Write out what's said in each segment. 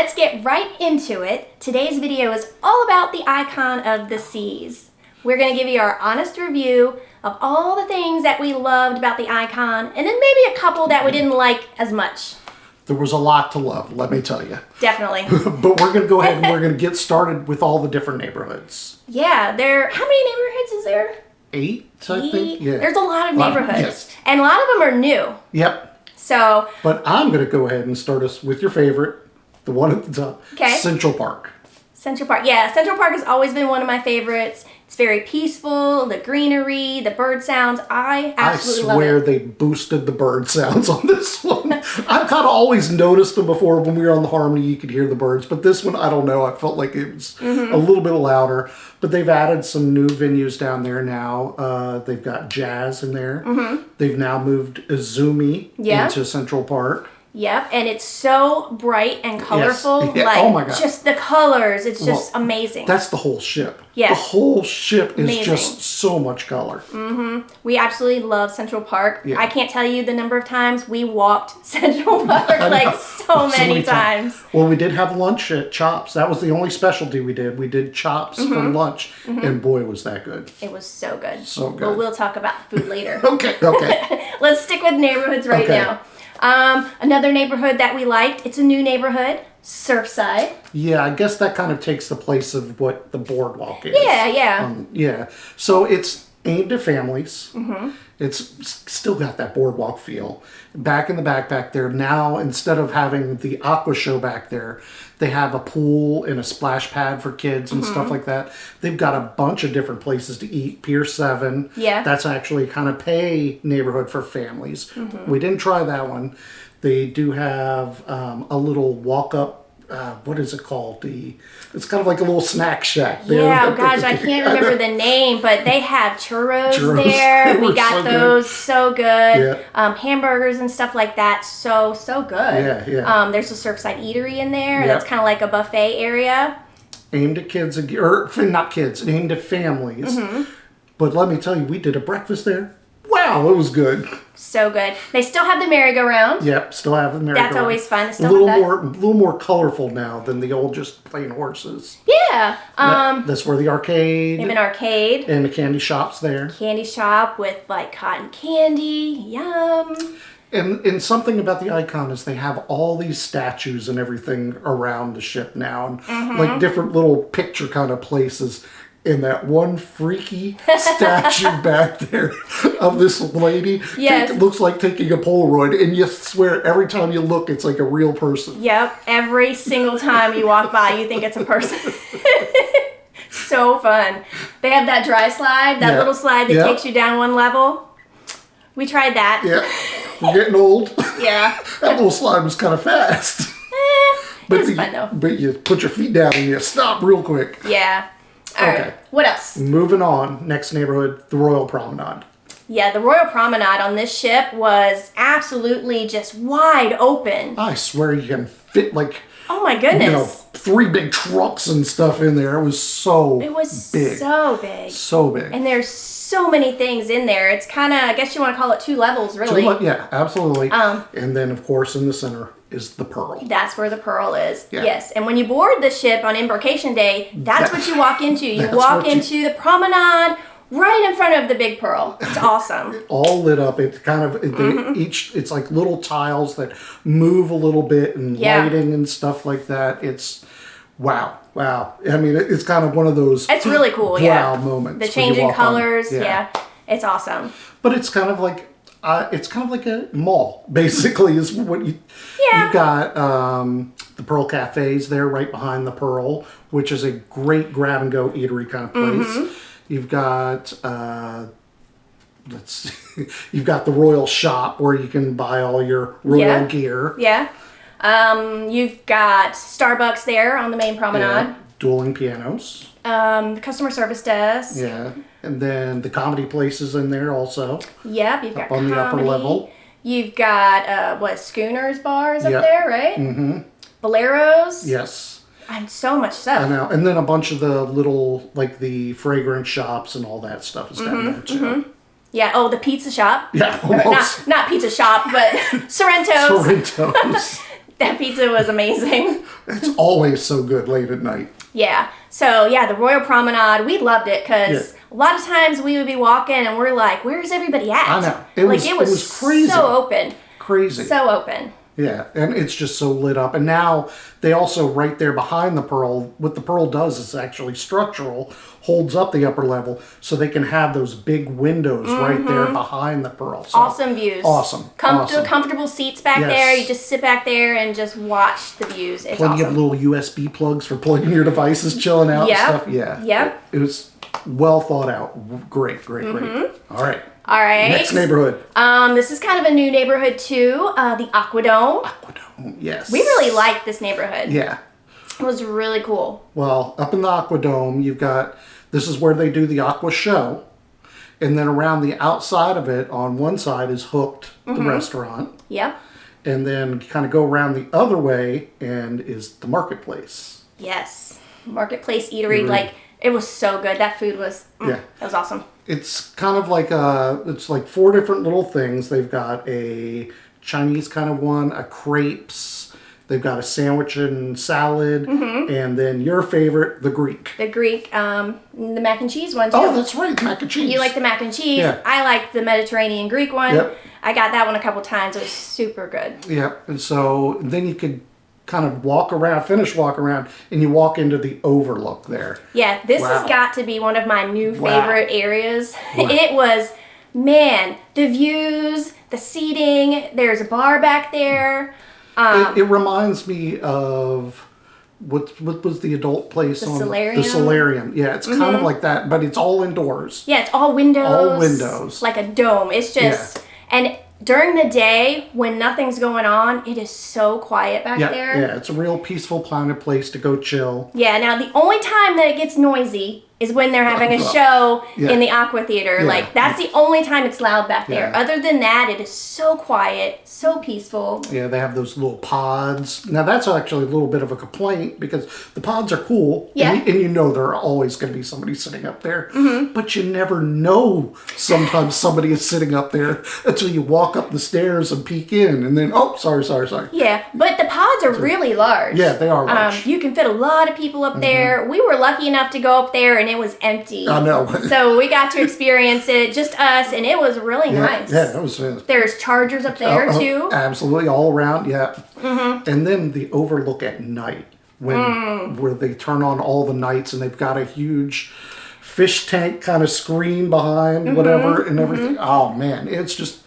let's get right into it. Today's video is all about the icon of the seas. We're going to give you our honest review of all the things that we loved about the icon, and then maybe a couple that we didn't like as much. There was a lot to love, let me tell you. Definitely. But we're going to go ahead and we're going to get started with all the different neighborhoods. Yeah, how many neighborhoods is there? 8, I think. Yeah. There's a lot of neighborhoods. Yes. And a lot of them are new. Yep. So. But I'm going to go ahead and start us with your favorite, the one at the top. Okay. Central Park. Central Park. Yeah, Central Park has always been one of my favorites. It's very peaceful, the greenery, the bird sounds. I absolutely love it. I swear they boosted the bird sounds on this one. I've kind of always noticed them before when we were on the Harmony, you could hear the birds. But this one, I don't know, I felt like it was a little bit louder. But they've added some new venues down there now. They've got jazz in there. They've now moved Izumi into Central Park. Yep, and it's so bright and colorful. Yes. Yeah. Like, oh my God. Just the colors, it's just amazing. That's the whole ship. Yeah. The whole ship is amazing. Just so much color. We absolutely love Central Park. Yeah. I can't tell you the number of times we walked Central Park, like so many times. Well, we did have lunch at Chops. That was the only specialty we did. We did Chops for lunch, and boy, was that good. It was so good. So good. But we'll talk about the food later. Okay. Let's stick with neighborhoods right now. Another neighborhood that we liked, it's a new neighborhood, Surfside. Yeah, I guess that kind of takes the place of what the boardwalk is. Yeah. So it's aimed at families. It's still got that boardwalk feel. Back in the back there, now instead of having the aqua show back there, they have a pool and a splash pad for kids and stuff like that. They've got a bunch of different places to eat. Pier 7. Yeah. That's actually kind of pay neighborhood for families. We didn't try that one. They do have a little walk-up, what is it called? It's kind of like a little snack shack there. Yeah, oh gosh, I can't remember the name, but they have churros there. We got those, so good. Yeah. Hamburgers and stuff like that, so good. Yeah. There's a Surfside Eatery in there. That's kind of like a buffet area. Aimed at kids, or not kids, aimed at families. But let me tell you, we did a breakfast there. Wow, it was good. So good. They still have the merry-go-round. Yep, still have the merry-go-round. That's always fun. A little more colorful now than the old just plain horses. Yeah. That's where the arcade. They have an arcade. And the candy shop's there. Candy shop with like cotton candy. Yum. And something about the icon is they have all these statues and everything around the ship now. And like different little picture kind of places. And that one freaky statue back there of this lady looks like taking a Polaroid, and you swear every time you look, it's like a real person. Yep, every single time you walk by, you think it's a person. So fun. They have that dry slide, that little slide that takes you down one level. We tried that. Yeah, we're getting old. Yeah. That little slide was kind of fast. But it was fun though. But you put your feet down and you stop real quick. Yeah. All right. What else? Moving on. Next neighborhood, the Royal Promenade. Yeah, the Royal Promenade on this ship was absolutely just wide open. I swear you can fit like, oh my goodness, 3 big trucks and stuff in there. It was so big. It was so big. So big. And there's so many things in there. It's kind of, I guess you want to call it 2 levels, really. Yeah, absolutely. And then, of course, in the center is the Pearl. That's where the Pearl is. Yeah. Yes. And when you board the ship on embarkation day, that's what you walk into. You walk into the promenade right in front of the big Pearl. It's awesome. All lit up. It's kind of it's like little tiles that move a little bit and lighting and stuff like that. It's wow. I mean, it's kind of one of those. It's really cool. Wow moments. The changing colors. Yeah. It's awesome. But it's kind of like. It's kind of like a mall, basically, is what you... Yeah. You've got the Pearl Cafes there right behind the Pearl, which is a great grab-and-go eatery kind of place. You've got... you've got the Royal Shop where you can buy all your Royal gear. Yeah. You've got Starbucks there on the main promenade. Yeah. Dueling pianos. The customer service desk. Yeah. And then the comedy places in there also. Yep, you've got on the upper level. You've got Schooners bars up there, right? Boleros. Yes. And so much stuff. I know. And then a bunch of the little, like the fragrance shops and all that stuff is down there too. Yeah, oh, the pizza shop. Yeah, almost. Not pizza shop, but Sorrento's. That pizza was amazing. It's always so good late at night. Yeah. So, yeah, the Royal Promenade, we loved it because a lot of times we would be walking and we're like, where's everybody at? I know. It was crazy. So open. Crazy. So open. Yeah, and it's just so lit up. And now they also, right there behind the Pearl, what the Pearl does is actually structural, holds up the upper level so they can have those big windows right there behind the Pearl. So, awesome views. Awesome. Comfortable seats back there. You just sit back there and just watch the views. It's Plenty of little USB plugs for plugging your devices, chilling out and stuff. Yeah. Yep. It was well thought out. Great. All right. All right. Next neighborhood. This is kind of a new neighborhood too. The Aquadome. Aquadome, yes. We really liked this neighborhood. Yeah. It was really cool. Well, up in the Aquadome, you've got, this is where they do the Aqua Show. And then around the outside of it, on one side is Hooked, the restaurant. Yep. And then kind of go around the other way and is the Marketplace. Yes. Marketplace Eatery. Like, it was so good. That food was, that was awesome. It's kind of like it's like 4 different little things. They've got a Chinese kind of one, a crepes. They've got a sandwich and salad, and then your favorite, the Greek. The Greek, the mac and cheese one too. Oh, that's right, mac and cheese. You like the mac and cheese. Yeah. I like the Mediterranean Greek one. Yep. I got that one a couple times. It was super good. Yep. And so then you could kind of walk around, and you walk into the overlook there. Yeah, this has got to be one of my new favorite areas. Wow. It was, man, the views, the seating, there's a bar back there. It reminds me of what was the adult place The on Solarium? The Solarium. Yeah, it's kind of like that, but it's all indoors. Yeah, it's all windows. All windows. Like a dome. It's just, and during the day, when nothing's going on, it is so quiet back there. Yeah, it's a real peaceful kind of place to go chill. Yeah, now the only time that it gets noisy is when they're having a show in the Aqua Theater. Yeah. Like, that's the only time it's loud back there. Yeah. Other than that, it is so quiet, so peaceful. Yeah, they have those little pods. Now, that's actually a little bit of a complaint because the pods are cool. Yeah. And you know there are always going to be somebody sitting up there. But you never know sometimes somebody is sitting up there until you walk up the stairs and peek in. And then, oh, sorry. Yeah, but the pods are really large. Yeah, they are large. You can fit a lot of people up there. We were lucky enough to go up there and it was empty. I know. So we got to experience it, just us, and it was really nice. Yeah, that was There's chargers up there too. Absolutely, all around, yeah. And then the overlook at night, where they turn on all the lights and they've got a huge fish tank kind of screen behind whatever and everything. Oh man, it's just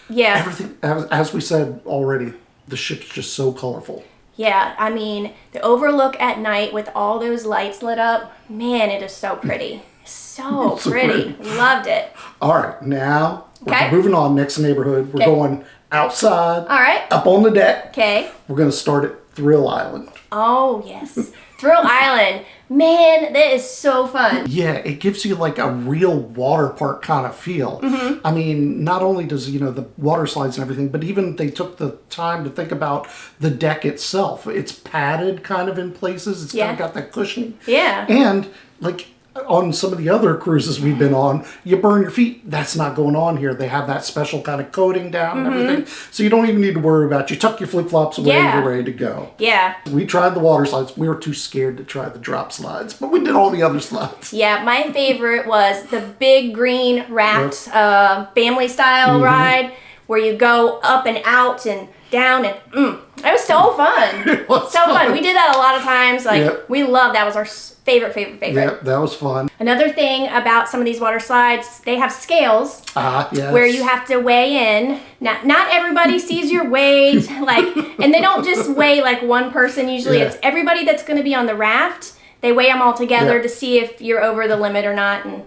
everything. As we said already, the ship's just so colorful. Yeah, I mean, the overlook at night with all those lights lit up, man, it is so pretty. So pretty. Loved it. All right, now we're moving on. Next neighborhood, we're going outside. All right. Up on the deck. Okay. We're going to start at Thrill Island. Oh, yes. Thrill Island. Man, that is so fun. Yeah, it gives you like a real water park kind of feel. I mean, not only does, the water slides and everything, but even they took the time to think about the deck itself. It's padded kind of in places. It's kind of got that cushioning. Yeah. And like on some of the other cruises we've been on, you burn your feet. That's not going on here. They have that special kind of coating down and everything. So you don't even need to worry about it. You tuck your flip-flops away and you're ready to go. Yeah. We tried the water slides. We were too scared to try the drop slides, but we did all the other slides. Yeah, my favorite was the big green raft family style ride where you go up and out and down and it was so fun. It was so fun. We did that a lot of times. Like we loved that. Was our favorite. Yep, that was fun. Another thing about some of these water slides, they have scales Yes. where you have to weigh in. Now, not everybody sees your weight, and they don't just weigh like one person. Usually, it's everybody that's going to be on the raft. They weigh them all together to see if you're over the limit or not. And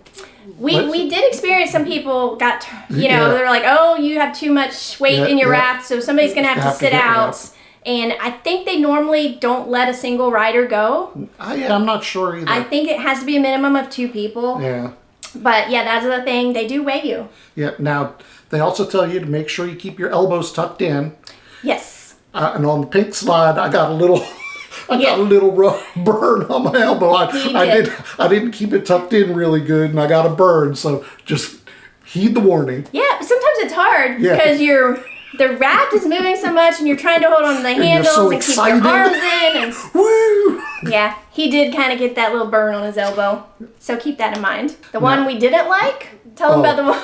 we did experience some people got, they're like, oh, you have too much weight in your raft, so somebody's going to have to sit out. And I think they normally don't let a single rider go. I'm not sure either. I think it has to be a minimum of 2 people. Yeah. But yeah, that's the thing. They do weigh you. Yeah. Now, they also tell you to make sure you keep your elbows tucked in. Yes. And on the pink slide, I got a little... got a little burn on my elbow. I didn't keep it tucked in really good, and I got a burn. So just heed the warning. Yeah, sometimes it's hard because you're the raft is moving so much and you're trying to hold on to the handles so and keep your arms in. And Woo! yeah, he did kind of get that little burn on his elbow. So keep that in mind. The one we didn't like, tell him about the one.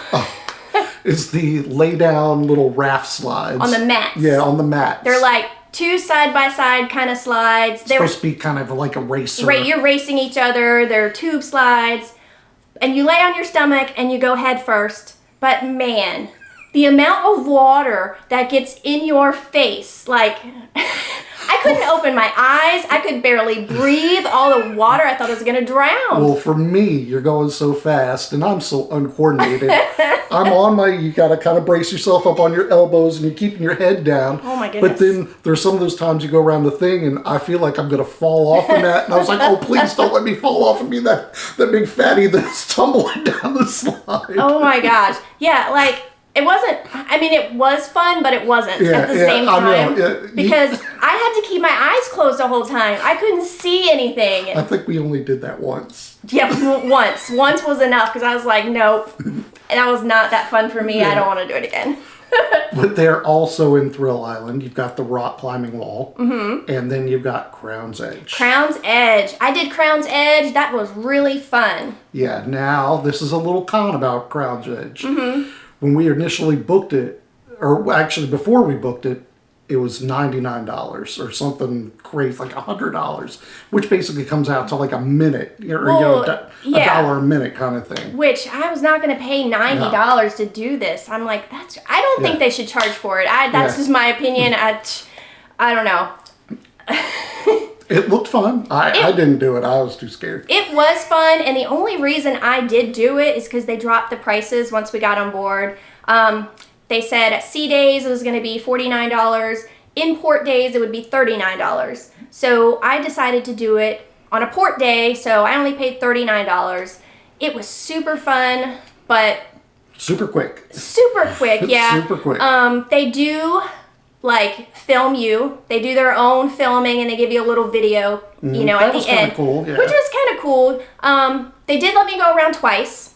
It's the lay down little raft slides. On the mats. Yeah, on the mats. They're like 2 side-by-side kind of slides. It's supposed to be kind of like a racer. Right, you're racing each other. They're tube slides. And you lay on your stomach and you go head first. But man, the amount of water that gets in your face, like, I couldn't open my eyes. I could barely breathe. All the water, I thought I was going to drown. Well, for me, you're going so fast, and I'm so uncoordinated. I'm on my, you got to kind of brace yourself up on your elbows, and you're keeping your head down. Oh, my goodness. But then there's some of those times you go around the thing, and I feel like I'm going to fall off the mat. And I was like, oh, please don't let me fall off and be that big fatty that's tumbling down the slide. Oh, my gosh. Yeah, like, it wasn't, I mean, it was fun, but it wasn't at the same time. I know, because I had to keep my eyes closed the whole time. I couldn't see anything. I think we only did that once. Yeah, once. Once was enough because I was like, nope. That was not that fun for me. Yeah. I don't want to do it again. But they're also in Thrill Island. You've got the rock climbing wall. Mm-hmm. And then you've got Crown's Edge. Crown's Edge. I did Crown's Edge. That was really fun. Yeah, now this is a little con about Crown's Edge. Mm-hmm. When we initially booked it, or actually before we booked it, it was $99 or something crazy, like $100, which basically comes out to like a minute, or a dollar a minute kind of thing. Which I was not going to pay $90 to do this. I'm like, I don't think they should charge for it. That's just my opinion. I don't know. It looked fun. I didn't do it. I was too scared. It was fun, and the only reason I did do it is because they dropped the prices once we got on board. They said at sea days it was going to be $49. In port days it would be $39. So I decided to do it on a port day, so I only paid $39. It was super fun, but super quick. Super quick, yeah. Super quick. They do like film you. They do their own filming and they give you a little video, you know, at the end, cool, yeah. which was kind of cool. They did let me go around twice.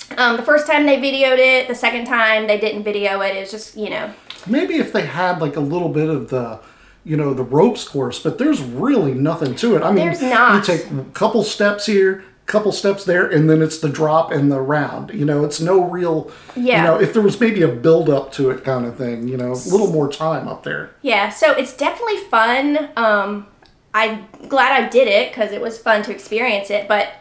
The first time they videoed it, the second time they didn't video it. It was just, you know. Maybe if they had like a little bit of the, you know, the ropes course, but there's really nothing to it. I mean, there's not. You take a couple steps here, couple steps there, and then it's the drop and the round. You know, it's no real, you know, if there was maybe a build up to it kind of thing, you know, a little more time up there. Yeah, so it's definitely fun. I'm glad I did it because it was fun to experience it, but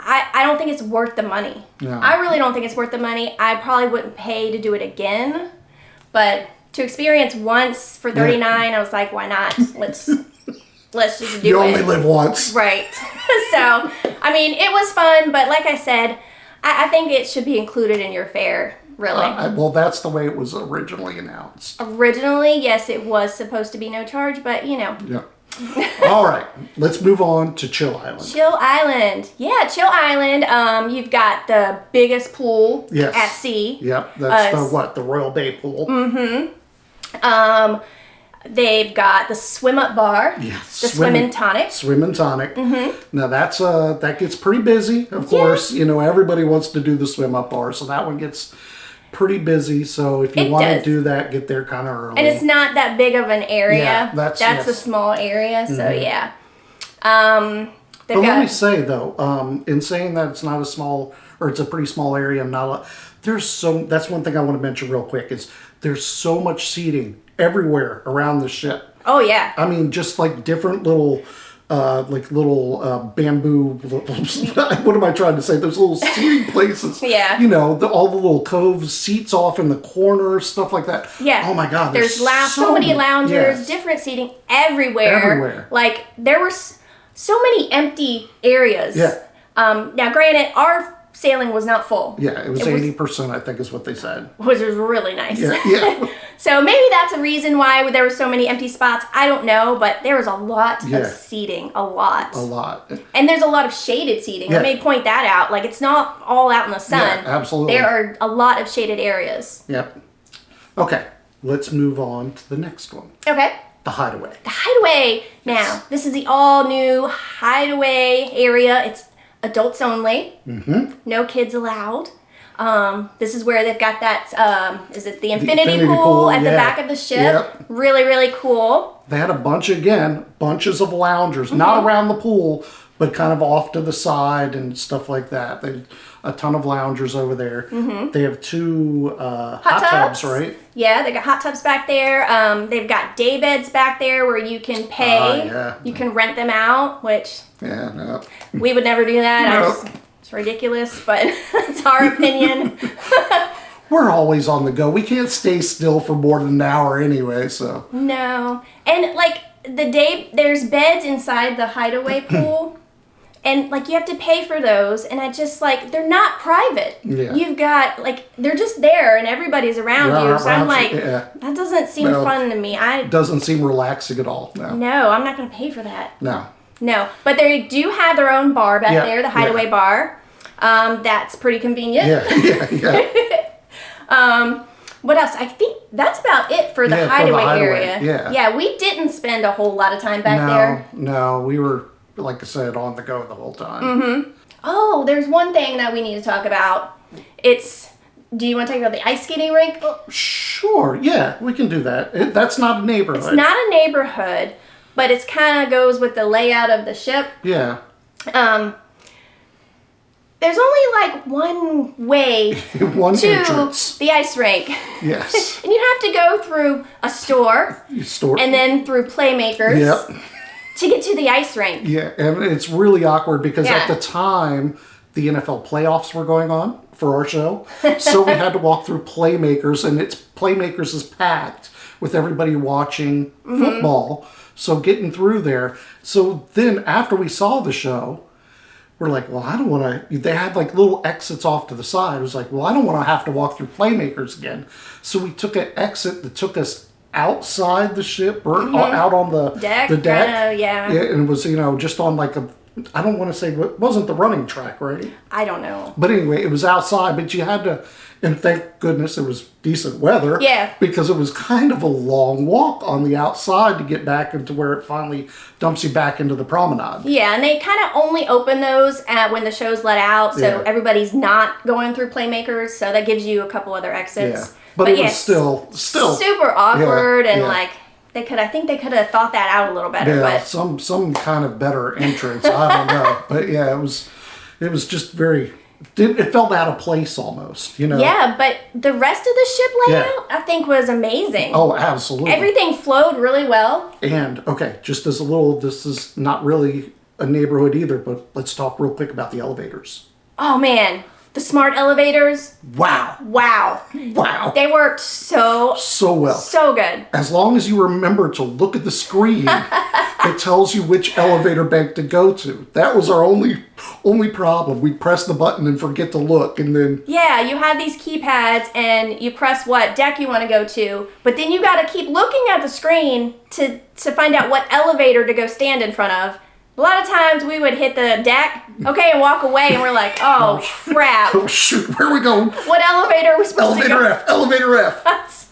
I don't think it's worth the money. No. I really don't think it's worth the money. I probably wouldn't pay to do it again, but to experience once for $39, I was like, why not? Let's just do it. You only live once. Right. So, I mean, it was fun, but like I said, I think it should be included in your fare, really. Well, that's the way it was originally announced. Originally, yes, it was supposed to be no charge, but, you know. Yeah. All right, let's move on to Chill Island. Chill Island. Yeah, Chill Island. You've got the biggest pool at sea. Yep, that's the Royal Bay pool. Mm-hmm. They've got the swim up bar. Yes. The swim and tonic. Swim and tonic. Mm-hmm. Now that gets pretty busy, of course. You know, everybody wants to do the swim up bar, so that one gets pretty busy. So if you want to do that, get there kind of early. And it's not that big of an area. Yeah, that's a small area. So yeah. But let me say though, in saying that it's not a small, or it's a pretty small area, that's one thing I want to mention real quick is there's so much seating everywhere around the ship. Oh yeah. I mean, just like different little bamboo, what am I trying to say? Those little seating places. Yeah. You know, all the little coves, seats off in the corner, stuff like that. Yeah. Oh my God. There's so many loungers, different seating everywhere. Like there were so many empty areas. Yeah. Now granted, our sailing was not full. Yeah, it was 80%, I think is what they said. Which was really nice. Yeah. So maybe that's a reason why there were so many empty spots. I don't know, but there was a lot of seating. A lot. And there's a lot of shaded seating. Let me point that out. Like, it's not all out in the sun. Yeah, absolutely. There are a lot of shaded areas. Yep. Okay, let's move on to the next one. Okay. The Hideaway. The Hideaway. Now, this is the all-new Hideaway area. It's adults only. Mm-hmm. No kids allowed. This is where they've got that, is it the infinity pool at the back of the ship? Yep. Really, really cool. They had a bunches of loungers, not around the pool, but kind of off to the side and stuff like that. A ton of loungers over there. They have 2 hot tubs, right? Yeah, they got hot tubs back there. They've got day beds back there where you can pay. You can rent them out, which we would never do that. It's ridiculous, but that's our opinion. We're always on the go. We can't stay still for more than an hour anyway, so. No. And like there's beds inside the hideaway pool. And, like, you have to pay for those, and I just, like, they're not private. Yeah. You've got, like, they're just there, and everybody's around you. So I'm like, that doesn't seem fun to me. Doesn't seem relaxing at all. No, I'm not going to pay for that. No. But they do have their own bar back there, the hideaway bar. That's pretty convenient. What else? I think that's about it for the hideaway area. Yeah, we didn't spend a whole lot of time back there. No, we were, like I said, on the go the whole time. Oh, there's one thing that we need to talk about. Do you want to talk about the ice skating rink? Sure, yeah, we can do that. That's not a neighborhood. It's not a neighborhood, but it's kind of goes with the layout of the ship. Yeah. There's only like one way to entrance. The ice rink. Yes. And you have to go through a store. And then through Playmakers. Yep. To get to the ice rink. Yeah, and it's really awkward because at the time, the NFL playoffs were going on for our show. So we had to walk through Playmakers, and Playmakers is packed with everybody watching football. So getting through there. So then after we saw the show, we're like, well, I don't want to. They had like little exits off to the side. It was like, well, I don't want to have to walk through Playmakers again. So we took an exit that took us outside the ship or out on the deck. Yeah. And it was, just on like I don't want to say, it wasn't the running track, right? I don't know. But anyway, it was outside, but you had to, and thank goodness it was decent weather. Yeah. Because it was kind of a long walk on the outside to get back into where it finally dumps you back into the promenade. Yeah, and they kind of only open those when the show's let out, so everybody's not going through Playmakers, so that gives you a couple other exits. Yeah. But it was still super awkward, and like I think they could have thought that out a little better. Yeah, but some kind of better entrance. I don't know, but yeah, it was just very. It felt out of place almost, Yeah, but the rest of the ship layout I think was amazing. Oh, absolutely. Everything flowed really well. And just as this is not really a neighborhood either, but let's talk real quick about the elevators. Oh man. The smart elevators. Wow. They worked so well. So good. As long as you remember to look at the screen that tells you which elevator bank to go to. That was our only problem. We'd press the button and forget to look, and then... Yeah, you have these keypads, and you press what deck you want to go to, but then you got to keep looking at the screen to find out what elevator to go stand in front of. A lot of times we would hit the deck, and walk away, and we're like, oh, crap. Oh, shoot, where are we going? What elevator are we supposed to go? Elevator F.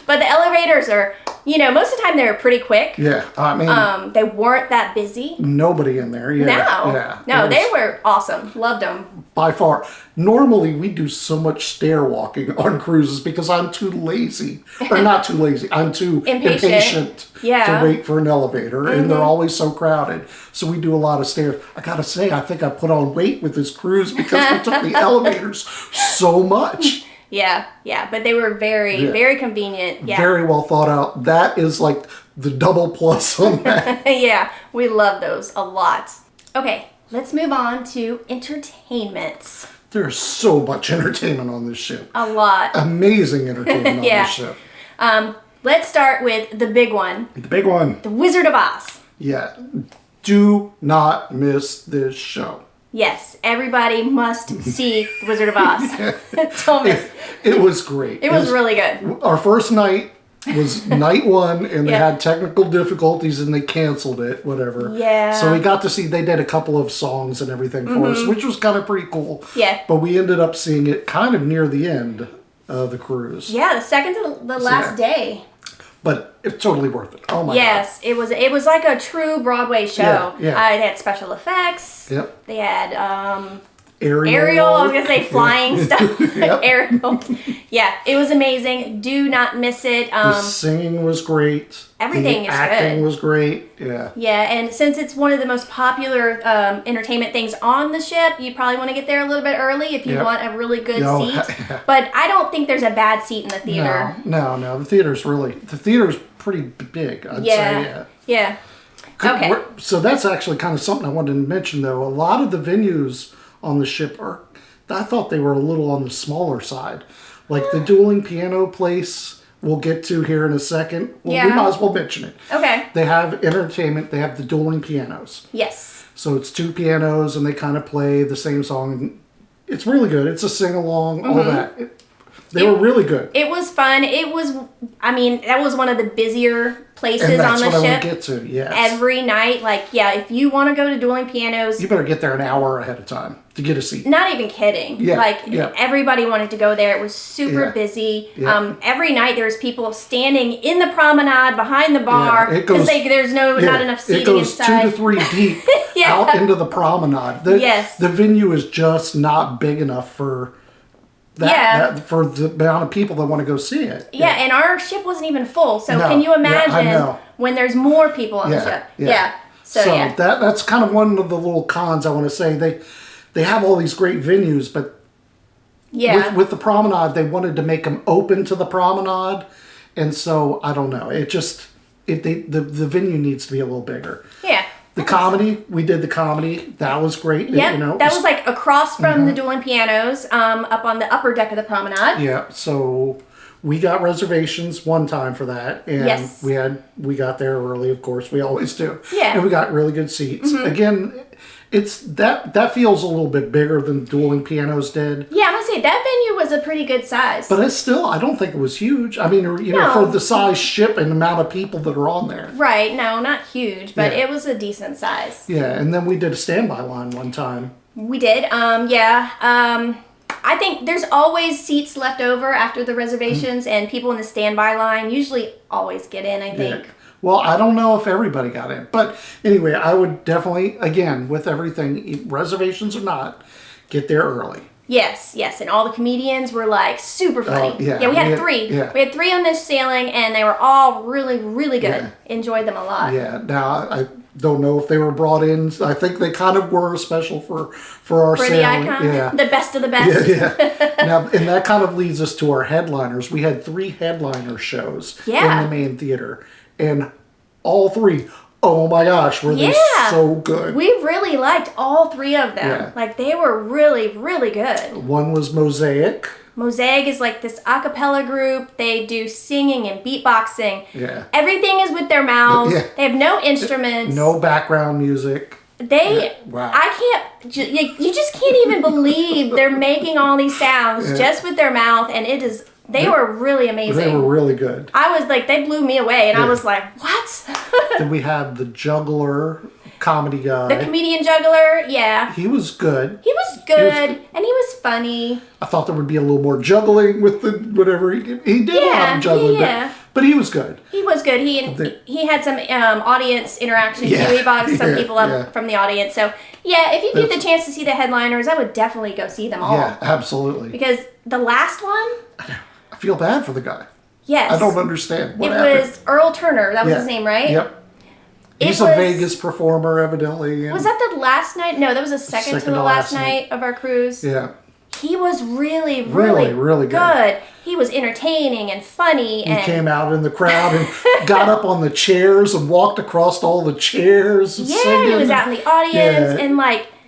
But the elevators are, most of the time they were pretty quick. Yeah, I mean... they weren't that busy. Nobody in there, No, they were awesome. Loved them. By far. Normally, we do so much stair walking on cruises because I'm too lazy. Or not too lazy. I'm too impatient to wait for an elevator. And they're always so crowded. So we do a lot of stairs. I got to say, I think I put on weight with this cruise because we took the elevators so much. Yeah. But they were very, very convenient. Yeah. Very well thought out. That is like the double plus on that. Yeah, we love those a lot. Okay, let's move on to entertainments. There's so much entertainment on this ship. A lot. Amazing entertainment on this ship. Let's start with the big one. The big one. The Wizard of Oz. Yeah. Do not miss this show. Yes, everybody must see The Wizard of Oz. Don't miss. It was great. It was really good. Our first night was night one, and they had technical difficulties, and they canceled it, whatever. Yeah. So we got to see, they did a couple of songs and everything for us, which was kind of pretty cool. Yeah. But we ended up seeing it kind of near the end of the cruise. Yeah, the second to the last day. But it's totally worth it. Oh my God. Yes, it was like a true Broadway show. Yeah. They had special effects. Yep. They had Aerial, I was going to say flying stuff. Yep. Aerial. Yeah, it was amazing. Do not miss it. The singing was great. Everything the is acting good. was great. Yeah. Yeah, and since it's one of the most popular entertainment things on the ship, you probably want to get there a little bit early if you want a really good seat. But I don't think there's a bad seat in the theater. No. The theater's pretty big, I'd say. Yeah. Okay. So that's actually kind of something I wanted to mention, though. A lot of the venues on the ship I thought they were a little on the smaller side. Like the dueling piano place we'll get to here in a second. Well, we might as well mention it. Okay. They have entertainment. They have the dueling pianos. Yes. So it's 2 pianos and they kind of play the same song. And it's really good. It's a sing-along, all that. They were really good. It was fun. That was one of the busier places and on the that's what ship. I want to get to, yes. Every night, if you want to go to dueling pianos, you better get there an hour ahead of time to get a seat. Not even kidding. Yeah. Everybody wanted to go there. It was super busy. Yeah. Every night there was people standing in the promenade behind the bar because there's not enough seating inside. It goes 2 to 3 deep out into the promenade. The venue is just not big enough for for the amount of people that want to go see it. Yeah, and our ship wasn't even full. So can you imagine when there's more people on the ship? Yeah. So that's kind of one of the little cons I want to say. They have all these great venues, but with the promenade, they wanted to make them open to the promenade. And so, I don't know. The venue needs to be a little bigger. Yeah. The comedy, we did the comedy. That was great. Yeah, that was across from the dueling pianos, up on the upper deck of the promenade. Yeah, so we got reservations one time for that, and we got there early. Of course, we always do. Yeah, and we got really good seats. Again, it's that feels a little bit bigger than dueling pianos did. Yeah, I'm gonna say that venue was a pretty good size. But I don't think it was huge. I mean, for the size ship and the amount of people that are on there. Right, no, not huge, but it was a decent size. Yeah, and then we did a standby line one time. We did, I think there's always seats left over after the reservations, and people in the standby line usually always get in, I think. Yeah. Well, I don't know if everybody got in. But anyway, I would definitely, again, with everything, reservations or not, get there early. Yes, and all the comedians were super funny. We had 3. Yeah. We had 3 on this sailing, and they were all really, really good. Yeah. Enjoyed them a lot. Yeah, now I don't know if they were brought in. I think they kind of were special for our sailing. The Icon? Yeah. The best of the best? Yeah. Now, and that kind of leads us to our headliners. We had 3 headliner shows in the main theater. And all 3, oh my gosh, were they so good. We really liked all 3 of them. Yeah. They were really, really good. One was Mosaic. Mosaic is this a cappella group. They do singing and beatboxing. Yeah. Everything is with their mouths. Yeah. They have no instruments. No background music. Wow. I can't, you just can't even believe they're making all these sounds just with their mouth, and they were really amazing. They were really good. I was they blew me away, and I was like, what? Then we had the juggler comedy guy. The comedian juggler, He was good. He was good, and he was funny. I thought there would be a little more juggling with the whatever he did. He did a lot of juggling, but he was good. He was good. He had some audience interaction too. He brought some people up from the audience. So if you get the chance to see the headliners, I would definitely go see them all. Yeah, absolutely. Because the last one, I feel bad for the guy. Yes. I don't understand what happened. It was Earl Turner. That was his name, right? Yep. He's a Vegas performer, evidently. Was that the last night? No, that was the second to the last night of our cruise. Yeah. He was really, really good. He was entertaining and funny. He came out in the crowd and got up on the chairs and walked across all the chairs. Singing. He was out in the audience and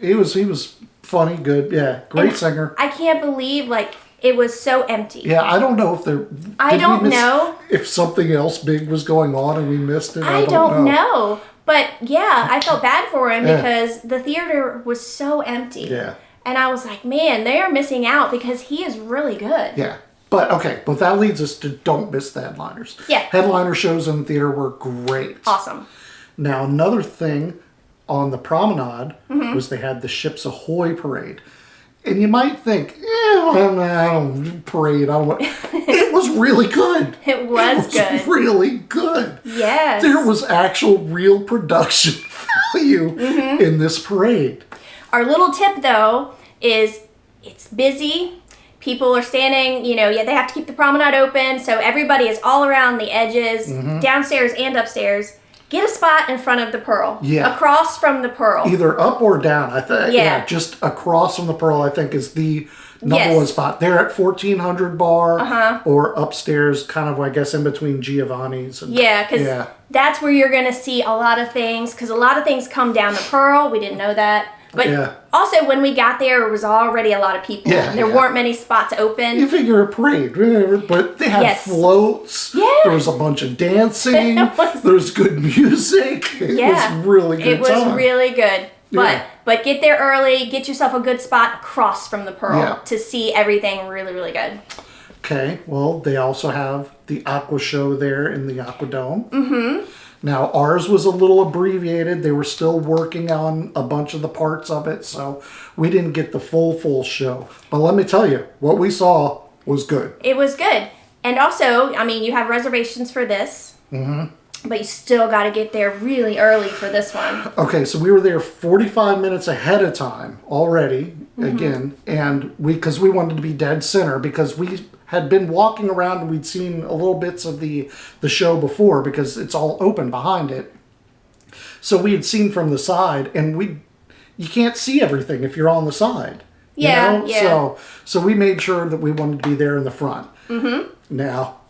He was funny, good. Yeah, great singer. I can't believe it was so empty. Yeah, I don't know if there. I don't know if something else big was going on and we missed it. I don't know. But I felt bad for him because the theater was so empty. Yeah. And I was like, man, they are missing out because he is really good. Yeah. But that leads us to don't miss the headliners. Yeah. Headliner shows in the theater were great. Awesome. Now, another thing on the promenade was they had the Ships Ahoy parade. And you might think, I don't parade. It was really good. It was good. Really good. Yes. There was actual real production value in this parade. Our little tip, though, is it's busy. People are standing, they have to keep the promenade open, so everybody is all around the edges, downstairs and upstairs. Get a spot in front of the Pearl. Yeah. Across from the Pearl. Either up or down, I think. Yeah. Just across from the Pearl, I think, is the number one spot. They're at 1400 bar or upstairs, kind of, I guess, in between Giovanni's. And, because that's where you're going to see a lot of things, because a lot of things come down the Pearl. We didn't know that. But also, when we got there was already a lot of people. Yeah, there weren't many spots open. You figure a parade, but they had floats. Yeah. There was a bunch of dancing. There was good music. It was really good. It was really good. But get there early. Get yourself a good spot across from the Pearl to see everything really, really good. Okay. Well, they also have the Aqua Show there in the Aquadome. Mm-hmm. Now, ours was a little abbreviated. They were still working on a bunch of the parts of it, so we didn't get the full show. But let me tell you, what we saw was good. It was good. And also, you have reservations for this, but you still got to get there really early for this one. Okay, so we were there 45 minutes ahead of time already, again, and because we wanted to be dead center, because we had been walking around and we'd seen a little bits of the show before because it's all open behind it. So we had seen from the side, and you can't see everything if you're on the side. Yeah. So we made sure that we wanted to be there in the front. Mm-hmm. Now,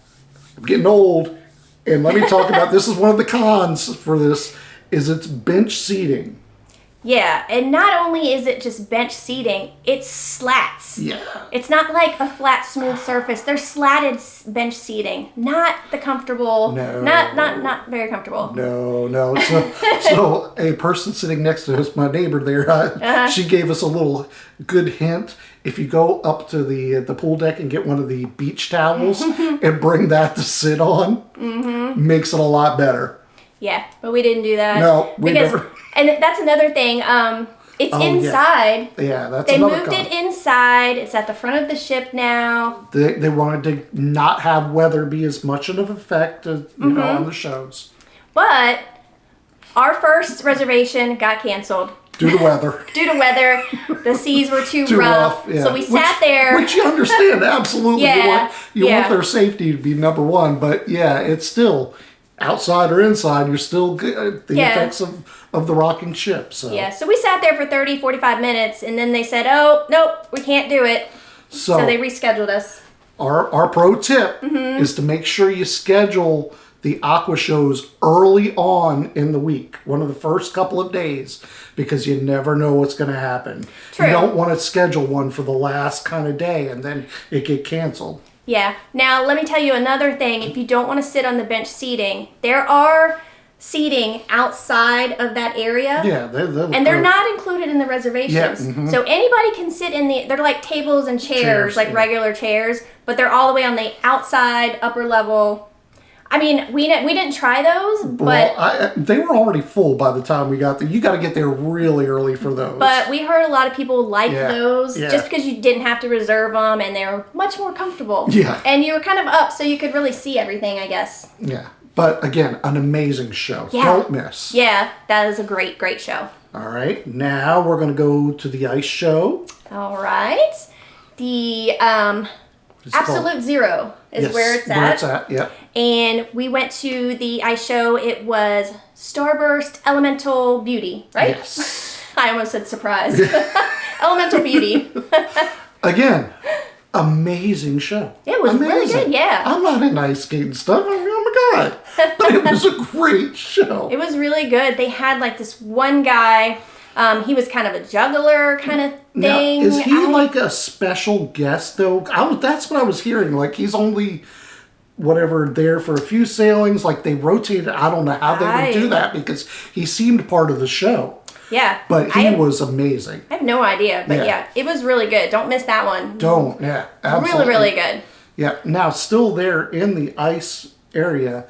I'm getting old, and let me talk about, this is one of the cons for this, is it's bench seating. Yeah, and not only is it just bench seating, it's slats. Yeah. It's not like a flat, smooth surface. They're slatted bench seating. Not the comfortable. No. Not very comfortable. No. So a person sitting next to us, my neighbor there, she gave us a little good hint. If you go up to the pool deck and get one of the beach towels and bring that to sit on, makes it a lot better. Yeah, but we didn't do that. No, we never. And that's another thing. It's inside. Yeah, that's they another moved it inside. It's at the front of the ship now. They wanted to not have weather be as much of an effect as, on the shows. But our first reservation got canceled. Due to weather. The seas were too rough. Yeah. So we sat there. Which you understand, absolutely. You want their safety to be number one, but it's still, outside or inside, you're still the effects of the rocking ship. So we sat there for 30, 45 minutes, and then they said, oh, nope, we can't do it. So they rescheduled us. Our pro tip is to make sure you schedule the Aqua shows early on in the week, one of the first couple of days, because you never know what's going to happen. True. You don't want to schedule one for the last kind of day and then it get canceled. Yeah. Now, let me tell you another thing. If you don't want to sit on the bench seating, there are seating outside of that area. Yeah. They're not included in the reservations. Yeah, So anybody can sit they're like tables and chairs like regular chairs, but they're all the way on the outside, upper level. We didn't try those, but they were already full by the time we got there. You got to get there really early for those. But we heard a lot of people like those just because you didn't have to reserve them, and they were much more comfortable. Yeah. And you were kind of up, so you could really see everything, I guess. Yeah. But again, an amazing show. Yeah. Don't miss. Yeah, that is a great, great show. All right. Now we're going to go to the ice show. All right. The Absolute Zero is where it's at. Yeah. And we went to the ice show. It was Starburst Elemental Beauty, right? Yes. I almost said surprise. Elemental Beauty. Again, amazing show. It was really good, yeah. I'm not into ice skating stuff. Oh my God. But it was a great show. It was really good. They had like this one guy. He was kind of a juggler kind of thing. Now, is he like a special guest though? That's what I was hearing. Like he's only there for a few sailings. Like they rotated. I don't know how they would do that because he seemed part of the show. Yeah. But he was amazing. I have no idea. But yeah, it was really good. Don't miss that one. Don't. Yeah. Absolutely. Really, really good. Yeah. Now still there in the ice area,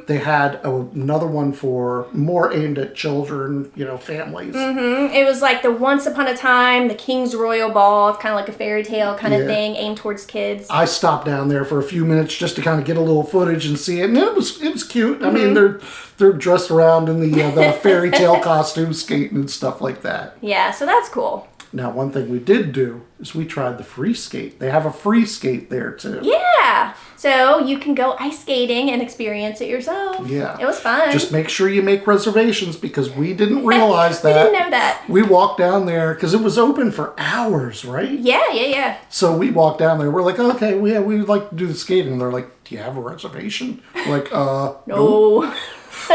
they had another one for more aimed at children, families. It was like the Once Upon a Time, the King's Royal Ball, kind of like a fairy tale kind of thing, aimed towards kids. I stopped down there for a few minutes just to kind of get a little footage and see it, and it was cute. I mean, they're dressed around in the fairy tale costumes, skating and stuff like that. Yeah, so that's cool. Now, one thing we did do is we tried the free skate. They have a free skate there too. Yeah. So you can go ice skating and experience it yourself. Yeah. It was fun. Just make sure you make reservations because we didn't realize that. We didn't know that. We walked down there because it was open for hours, right? Yeah. So we walked down there. We're like, okay, we'd like to do the skating. And they're like, do you have a reservation? We're like, No. Nope.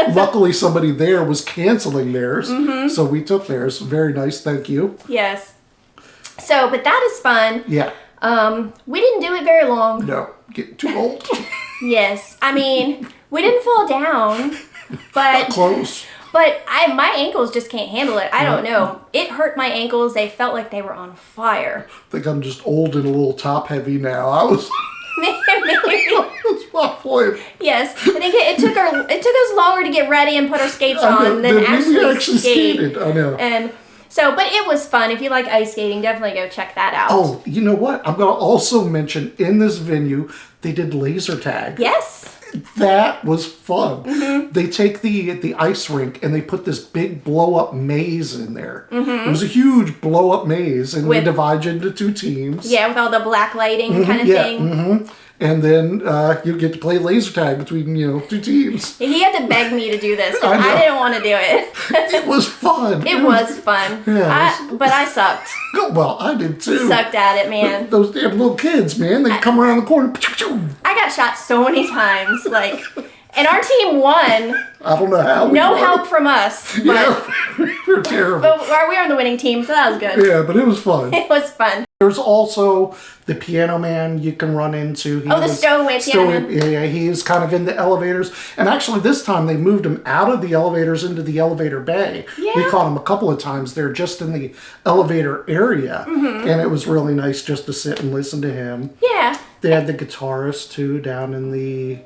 Luckily, somebody there was canceling theirs. So we took theirs. Very nice. Thank you. Yes. So, but that is fun. Yeah. We didn't do it very long. No. Getting too old. Yes. I mean, we didn't fall down, but Close. But my ankles just can't handle it. I don't know. It hurt my ankles. They felt like they were on fire. I think I'm just old and a little top heavy now. I was... Maybe. That's my point. Yes. I think it took us longer to get ready and put our skates on than we actually skate. skated. I know. And so, but it was fun. If you like ice skating, definitely go check that out. Oh, you know what? I'm going to also mention in this venue, they did laser tag. Yes. That was fun. They take the ice rink and they put this big blow up maze in there. It was a huge blow up maze, and we divide you into 2 teams. Yeah, with all the black lighting kind of thing. And then you get to play laser tag between 2 teams. He had to beg me to do this because I didn't want to do it. It was fun. It was fun. Yeah, but I sucked. Well, I did too. Sucked at it, man. Those damn little kids, man. They come around the corner. I got shot so many times. And our team won. I don't know how. No help from us. But, yeah, we're terrible. But we were on the winning team, so that was good. Yeah, but it was fun. It was fun. There's also the piano man you can run into. The stowaway piano man. Yeah, he is kind of in the elevators. And actually this time they moved him out of the elevators into the elevator bay. Yeah. We caught him a couple of times there just in the elevator area. And it was really nice just to sit and listen to him. Yeah. They had the guitarist too down in the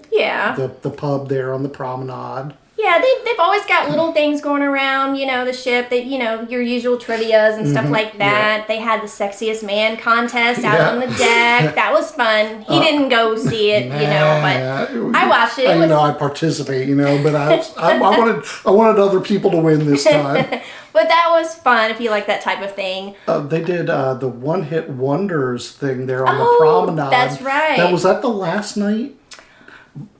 pub there on the promenade. Yeah, they've always got little things going around, the ship, your usual trivias and stuff like that. Yeah. They had the sexiest man contest out on the deck. That was fun. He didn't go see it, but I watched it. I participate, but I wanted other people to win this time. But that was fun if you like that type of thing. They did the one-hit wonders thing there on the promenade. That's right. Was that the last night?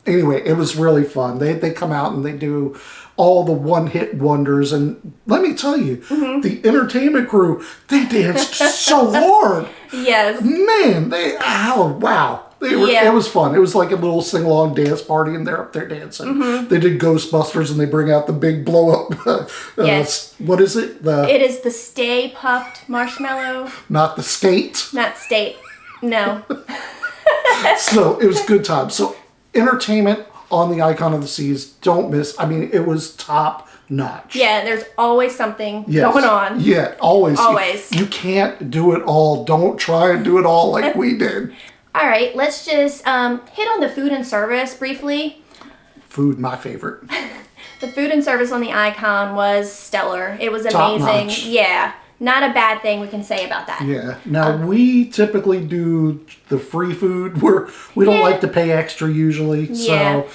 Anyway, it was really fun. They come out and they do all the one-hit wonders. And let me tell you, the entertainment crew, they danced so hard. Yes. Man, wow. It was fun. It was like a little sing-along dance party, and they're up there dancing. They did Ghostbusters, and they bring out the big blow-up. Yes. What is it? It is the Stay Puffed Marshmallow. Not the skate. Not state. No. So it was a good time. So entertainment on the Icon of the Seas. Don't miss. I mean, it was top notch. Yeah, there's always something going on. Yeah, always. Always. You can't do it all. Don't try and do it all like we did. All right, let's just hit on the food and service briefly. Food, my favorite. The food and service on the Icon was stellar. It was amazing. Top notch. Yeah, not a bad thing we can say about that. Yeah. Now, we typically do the free food where we don't like to pay extra usually. Yeah. So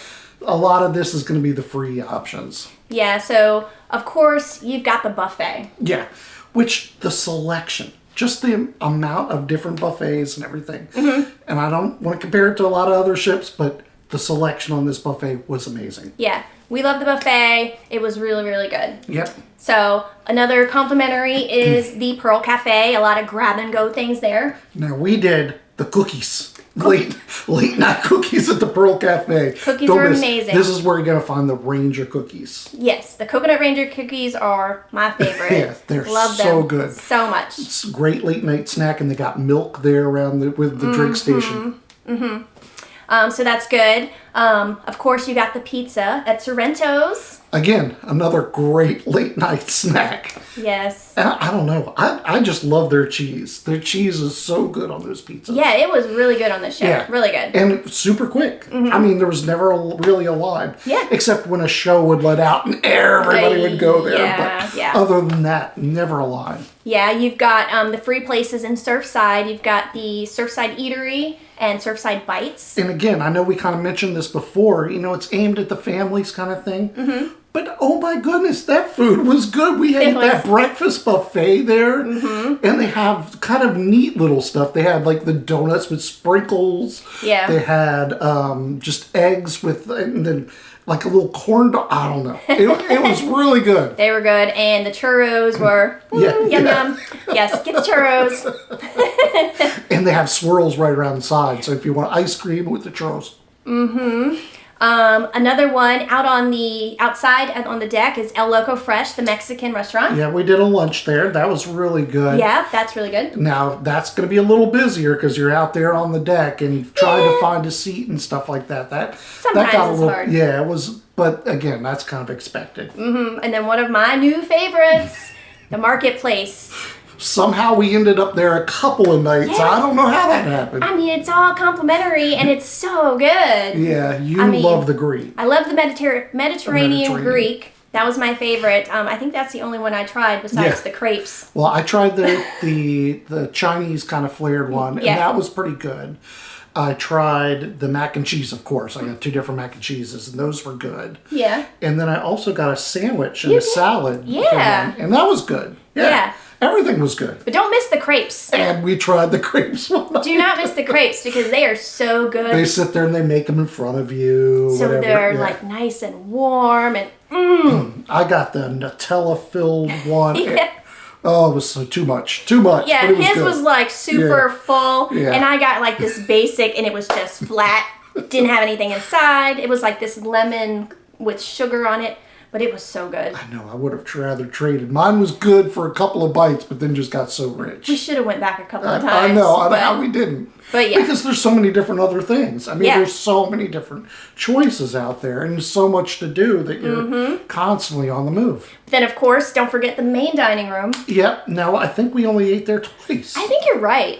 a lot of this is going to be the free options. Yeah, so of course you've got the buffet. Yeah, which the selection. Just the amount of different buffets and everything. And I don't want to compare it to a lot of other ships, but the selection on this buffet was amazing. Yeah, we love the buffet. It was really, really good. Yep. So another complimentary is the Pearl Cafe. A lot of grab and go things there. Now we did the cookies. Late night cookies at the Pearl Cafe. Cookies were amazing. This is where you're going to find the Ranger cookies. Yes, the Coconut Ranger cookies are my favorite. Yeah, they're Love so them good. so much. It's a great late night snack, and they got milk there around with the drink station. So that's good. Of course, you got the pizza at Sorrento's. Again, another great late night snack. Yes. I don't know. I just love their cheese. Their cheese is so good on those pizzas. Yeah, it was really good on the show. Yeah. Really good. And super quick. I mean, there was never really a line. Yeah. Except when a show would let out and everybody would go there. Yeah. Other than that, never a line. Yeah, you've got the free places in Surfside. You've got the Surfside Eatery and Surfside Bites. And again, I know we kind of mentioned this before. It's aimed at the families kind of thing. But oh my goodness, that food was good. We had that breakfast buffet there, and they have kind of neat little stuff. They had like the donuts with sprinkles. Yeah. They had just eggs with, and then like a little corn dog. I don't know. It was really good. They were good, and the churros were yum yum. Yes, get the churros. And they have swirls right around the side, so if you want ice cream with the churros. Another one out on the outside on the deck is El Loco Fresh, the Mexican restaurant. Yeah, we did a lunch there. That was really good. Yeah, that's really good. Now, that's going to be a little busier because you're out there on the deck and trying to find a seat and stuff like that. Sometimes got a it's little, hard. Yeah, it was, but again, that's kind of expected. And then one of my new favorites, the Marketplace. Somehow we ended up there a couple of nights. Yeah. I don't know how that happened. I mean, it's all complimentary and it's so good. Yeah, love the Greek. I love the Mediterranean Greek. That was my favorite. I think that's the only one I tried besides the crepes. Well, I tried the Chinese kind of flared one, and that was pretty good. I tried the mac and cheese, of course. I got 2 different mac and cheeses, and those were good. Yeah. And then I also got a sandwich and a salad. Yeah. And that was good. Yeah. Everything was good. But don't miss the crepes. And we tried the crepes one night. Do not miss the crepes because they are so good. They sit there and they make them in front of you. So they're like nice and warm and I got the Nutella filled one. Yeah. Oh, it was so too much. Too much. Yeah, but it was his good. was like super full. Yeah. And I got like this basic and it was just flat. Didn't have anything inside. It was like this lemon with sugar on it. But it was so good. I know, I would have rather traded. Mine was good for a couple of bites, but then just got so rich. We should have went back a couple of times. I know, we didn't. But yeah. Because there's so many different other things. I mean, there's so many different choices out there and so much to do that you're constantly on the move. Then, of course, don't forget the main dining room. Yep. Now, I think we only ate there twice. I think you're right.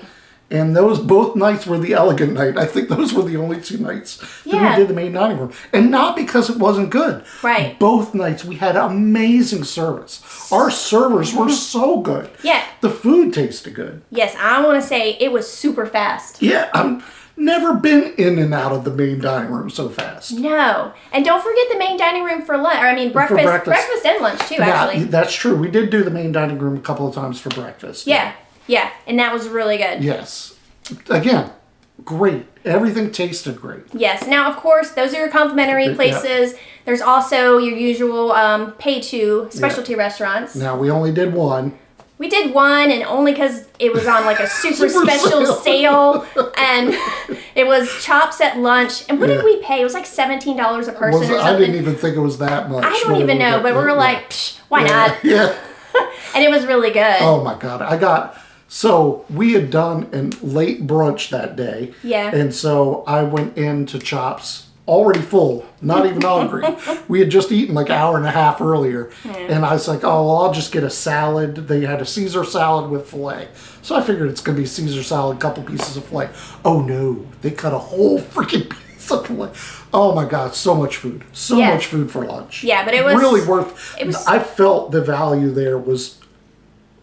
And those both nights were the elegant night. I think those were the only 2 nights that we did the main dining room. And not because it wasn't good. Right. Both nights we had amazing service. Our servers were so good. Yeah. The food tasted good. Yes, I want to say it was super fast. Yeah, I've never been in and out of the main dining room so fast. No. And don't forget the main dining room for lunch. Or, I mean, breakfast. Breakfast and lunch, too, actually. Yeah, that's true. We did do the main dining room a couple of times for breakfast. Yeah. Yeah, and that was really good. Yes. Again, great. Everything tasted great. Yes. Now, of course, those are your complimentary places. There's also your usual pay-to specialty restaurants. Now, we only did one. We did one, and only because it was on like a super special sale, and it was chops at lunch. And what did we pay? It was like $17 a person or something. I didn't even think it was that much. I don't even know, but we were like, psh, why not? Yeah. And it was really good. Oh my God. So we had done a late brunch that day. Yeah. And so I went into Chops already full, not even hungry. We had just eaten like an hour and a half earlier. And I was like, oh, well, I'll just get a salad. They had a Caesar salad with filet. So I figured it's going to be Caesar salad, a couple pieces of filet. Oh no, they cut a whole freaking piece of filet. Oh my God, so much food. So much food for lunch. Yeah, but it was really worth it. I felt the value there was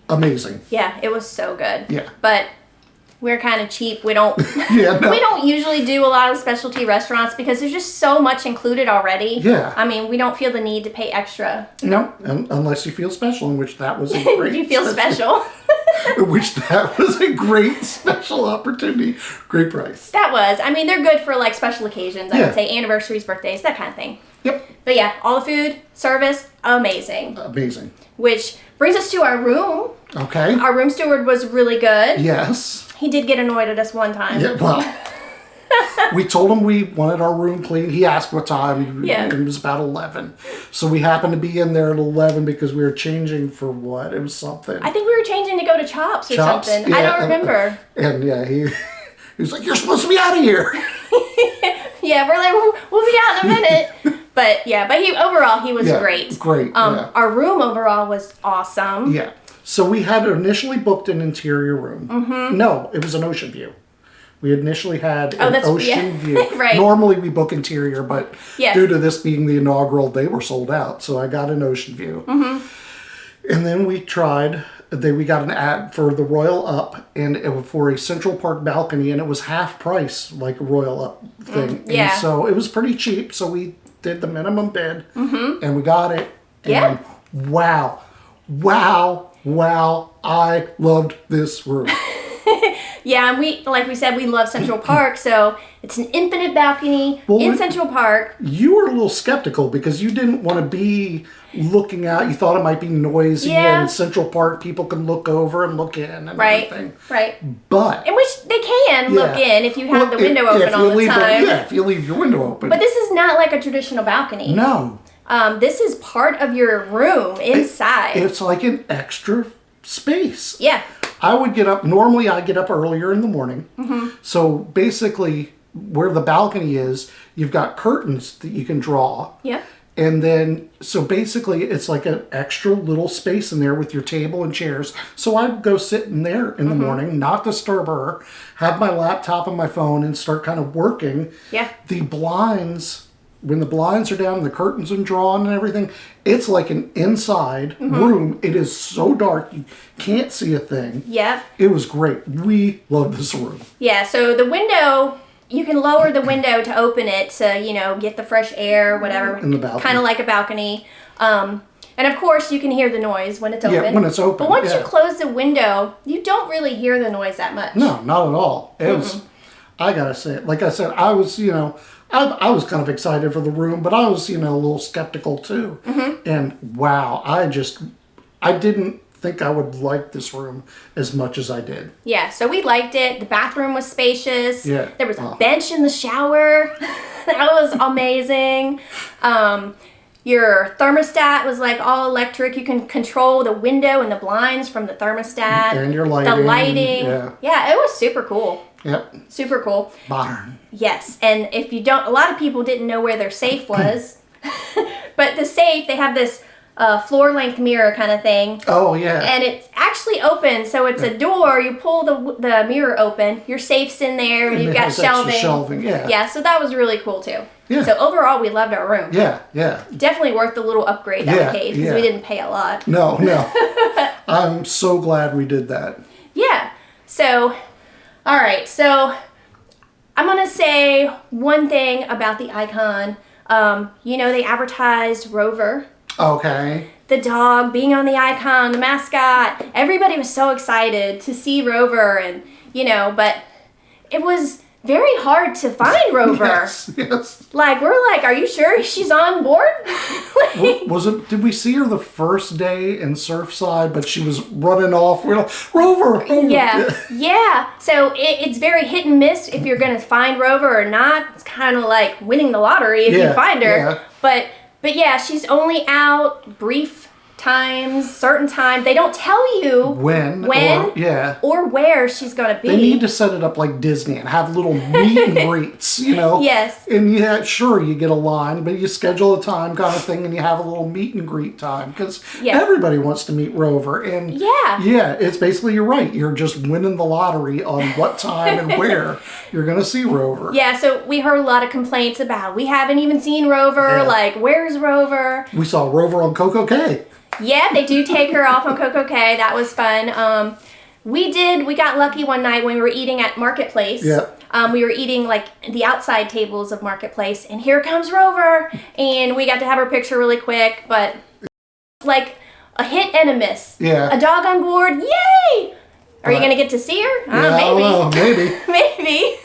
amazing. Yeah, it was so good. Yeah. But we're kind of cheap. We don't we don't usually do a lot of specialty restaurants because there's just so much included already. Yeah. I mean, we don't feel the need to pay extra. No, unless you feel special, in which that was a great you feel special. which that was a great special opportunity. Great price. That was. I mean, they're good for like special occasions. I would say anniversaries, birthdays, that kind of thing. Yep. But yeah, all the food, service, amazing. Amazing. Which brings us to our room. Okay. Our room steward was really good. Yes. He did get annoyed at us one time. Yeah, well, we told him we wanted our room clean. He asked what time. Yeah. It was about 11. So we happened to be in there at 11 because we were changing for what? It was something. I think we were changing to go to Chops or something. Yeah, I don't remember. And yeah, he was like, you're supposed to be out of here. Yeah, we're like, we'll be out in a minute. But yeah, but overall he was great. Great. Our room overall was awesome. Yeah. So we had initially booked an interior room. Mm-hmm. No, it was an ocean view. We initially had an ocean view. Right. Normally we book interior, but due to this being the inaugural, they were sold out. So I got an ocean view. Mm-hmm. And then we tried, we got an ad for the Royal Up and it was for a Central Park balcony, and it was half price, like a Royal Up thing. Yeah. And so it was pretty cheap. So we did the minimum bid, and we got it. Yeah. And wow, I loved this room. Yeah, and like we said, we love Central Park, so it's an infinite balcony in Central Park. You were a little skeptical because you didn't want to be looking out. You thought it might be noisy, and Central Park people can look over and look in and everything. Right. But in which they can look in if you have the window open all the time. If you leave your window open. But this is not like a traditional balcony. No. This is part of your room inside. It's like an extra space. Yeah. I would get up, normally I get up earlier in the morning. So basically where the balcony is, you've got curtains that you can draw. Yeah. And then, so basically it's like an extra little space in there with your table and chairs. So I'd go sit in there in the morning, not disturb her, have my laptop and my phone and start kind of working. Yeah. The blinds, when the blinds are down and the curtains are drawn and everything, it's like an inside room. It is so dark, you can't see a thing. Yeah. It was great. We love this room. Yeah, so the window, you can lower the window to open it to, get the fresh air, whatever. In the balcony. Kind of like a balcony. And of course, you can hear the noise when it's open. Yeah, when it's open. But once you close the window, you don't really hear the noise that much. No, not at all. It was, I gotta say, like I said, I was, I was kind of excited for the room, but I was, a little skeptical too. And wow, I didn't think I would like this room as much as I did. Yeah, so we liked it. The bathroom was spacious. Yeah. There was a bench in the shower. That was amazing. Your thermostat was like all electric. You can control the window and the blinds from the thermostat. And your lighting. The lighting. Yeah, it was super cool. Yep. Super cool. Modern. Yes, and if you don't, a lot of people didn't know where their safe was. But the safe, they have this floor length mirror kind of thing. Oh, yeah. And it's actually open, so it's a door. You pull the mirror open, your safe's in there, and you've got shelving. Shelving, yeah. Yeah, so that was really cool too. Yeah. So overall, we loved our room. Yeah, yeah. Definitely worth the little upgrade that we paid because we didn't pay a lot. No. I'm so glad we did that. Yeah. So, all right. So, I'm going to say one thing about the icon. They advertised Rover. Okay. The dog being on the icon, the mascot. Everybody was so excited to see Rover and, but it was very hard to find Rover. Yes. Like, we're like, are you sure she's on board? Did we see her the first day in Surfside, but she was running off? We're like, Rover! Yeah. So it's very hit and miss if you're going to find Rover or not. It's kind of like winning the lottery if you find her. Yeah. But yeah, she's only out brief times, certain times. They don't tell you when or where she's going to be. They need to set it up like Disney and have little meet and greets, Yes. And sure, you get a line, but you schedule a time kind of thing and you have a little meet and greet time because everybody wants to meet Rover. And it's basically, you're right. You're just winning the lottery on what time and where you're going to see Rover. Yeah, so we heard a lot of complaints about we haven't even seen Rover. Like, where's Rover? We saw Rover on Coco Cay. Yeah, they do take her off on Coco Cay. That was fun. We got lucky one night when we were eating at Marketplace. Yeah. We were eating like the outside tables of Marketplace, and here comes Rover, and we got to have her picture really quick, but like a hit and a miss. Yeah. A dog on board, yay! Are you going to get to see her? Yeah, maybe. I don't know, maybe. Maybe.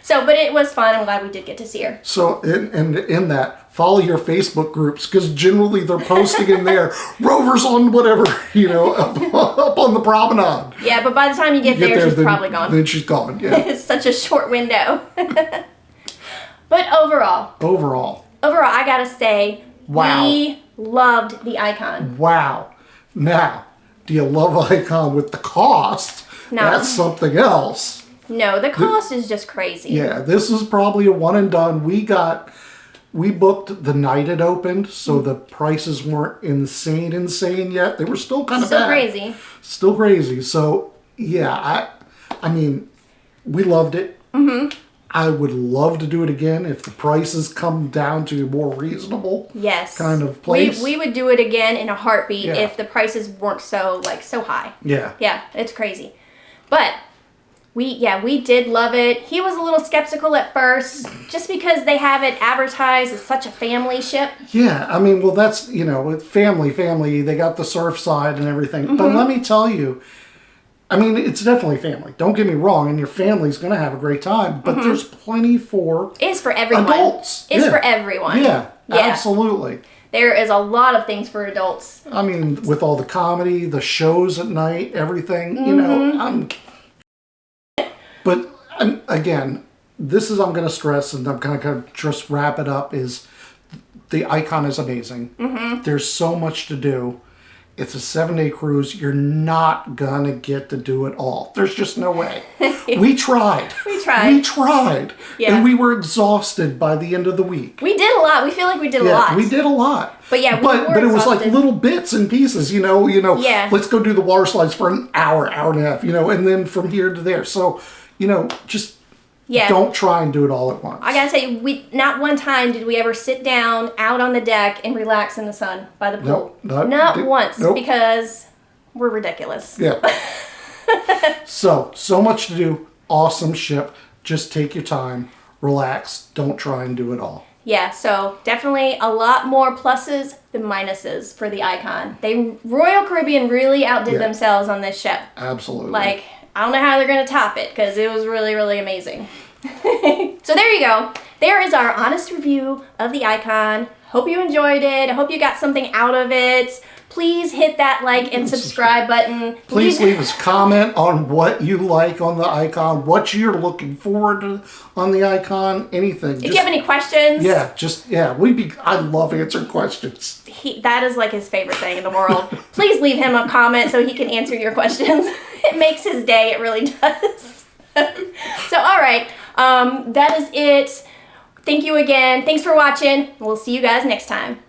So, but it was fun. I'm glad we did get to see her. So, in that, follow your Facebook groups, because generally they're posting in there, Rover's on whatever, up on the promenade. Yeah, but by the time you get there, she's probably gone. Then she's gone, yeah. It's such a short window. But overall, I gotta say, we loved the icon. Wow. Now, do you love icon with the cost? No. That's something else. No, the cost is just crazy. Yeah, this is probably a one and done. We booked the night it opened, so the prices weren't insane yet. They were still kind of bad. Still crazy. So, yeah, I mean, we loved it. Mm-hmm. I would love to do it again if the prices come down to a more reasonable kind of place. We would do it again in a heartbeat if the prices weren't so high. Yeah. Yeah, it's crazy. But We did love it. He was a little skeptical at first, just because they have it advertised as such a family ship. Yeah, I mean, well, that's, it's family. They got the surf side and everything. But let me tell you, I mean, it's definitely family. Don't get me wrong, and your family's going to have a great time. But there's plenty for It's for everyone. Adults. It's for everyone. Yeah, absolutely. There is a lot of things for adults. I mean, with all the comedy, the shows at night, everything, But again, this is, I'm going to stress, and I'm going to just wrap it up, is the Icon is amazing. There's so much to do. It's a 7-day cruise. You're not going to get to do it all. There's just no way. We tried. Yeah. And we were exhausted by the end of the week. We did a lot. We feel like we did a lot. We did a lot. But yeah, but it was like little bits and pieces, Yeah. Let's go do the water slides for an hour and a half, and then from here to there. So, just don't try and do it all at once. I gotta say, not one time did we ever sit down out on the deck and relax in the sun by the pool. Not once, because we're ridiculous. Yeah. So much to do. Awesome ship. Just take your time, relax. Don't try and do it all. Yeah, so definitely a lot more pluses than minuses for the Icon. Royal Caribbean really outdid themselves on this ship. Absolutely. Like, I don't know how they're going to top it, because it was really, really amazing. So there you go. There is our honest review of the Icon. Hope you enjoyed it. I hope you got something out of it. Please hit that like and subscribe button. Please leave us a comment on what you like on the Icon, what you're looking forward to on the Icon, anything. If you have any questions. I love answering questions. That is like his favorite thing in the world. Please leave him a comment so he can answer your questions. It makes his day, it really does. So, all right, that is it. Thank you again. Thanks for watching. We'll see you guys next time.